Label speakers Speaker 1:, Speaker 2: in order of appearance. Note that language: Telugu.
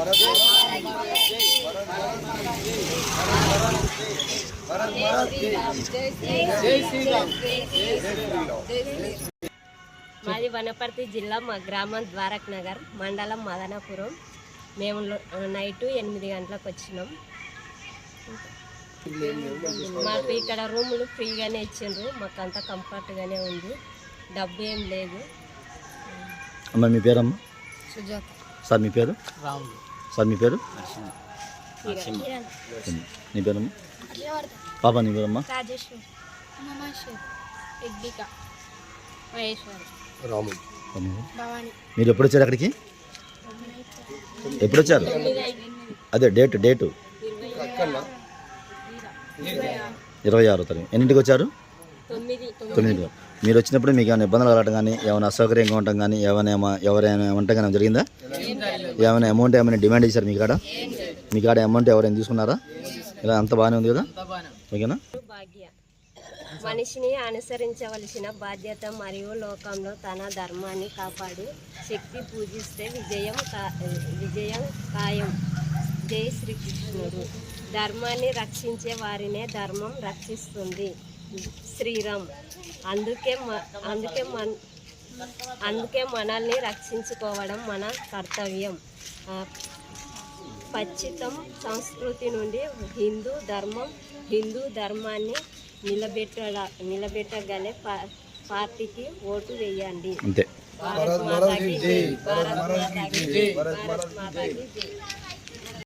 Speaker 1: మాది వనపర్తి జిల్లా, మా గ్రామం ద్వారక్ నగర్, మండలం మదనపురం. మేము నైట్ 8 గంటలకు వచ్చినాం. మాకు ఇక్కడ రూములు ఫ్రీగానే ఇచ్చిండ్రు, మాకు అంతా కంఫర్ట్గానే ఉంది, డబ్బు ఏం లేదు.
Speaker 2: అమ్మ మీ పేరమ్మా?
Speaker 1: సుజాత.
Speaker 2: సార్ మీ పేరు?
Speaker 3: రాములు.
Speaker 2: సార్ మీ పేరు? నీ పేరమ్మా? పాప నీ పేరమ్మా?
Speaker 4: రాజేశ్వరి,
Speaker 3: రాములు.
Speaker 4: భవాని.
Speaker 2: మీరు ఎప్పుడు వచ్చారు అక్కడికి? ఎప్పుడు వచ్చారు? అదే డేటు 26వ తారీఖు. ఎన్నింటికి వచ్చారు? 9. మీరు వచ్చినప్పుడు మీకు ఏమైనా ఇబ్బందులు కలగటం కానీ, ఏమైనా అసౌకర్యంగా ఉండటం కానీ, ఎవరైనా ఉండటం కానీ జరిగిందా? ఏమైనా అమౌంట్ ఏమైనా డిమాండ్ చేశారు మీ కాడ? మీ కాడ అమౌంట్ ఎవరైనా తీసుకున్నారా? ఇలా అంత బాగానే ఉంది కదా, ఓకేనా?
Speaker 1: మనిషిని అనుసరించవలసిన బాధ్యత మరియు లోకంలో తన ధర్మాన్ని కాపాడి శక్తి పూజిస్తే విజయం ఖాయం. జై శ్రీకృష్ణుడు. ధర్మాన్ని రక్షించే వారినే ధర్మం రక్షిస్తుంది. శ్రీరామ్. అందుకే మనల్ని రక్షించుకోవడం మన కర్తవ్యం. పశ్చిమ సంస్కృతి నుండి హిందూ ధర్మాన్ని నిలబెట్టగలే పార్టీకి ఓటు వేయండి.
Speaker 2: అంతే.
Speaker 1: భారత్ మాతాకి జై.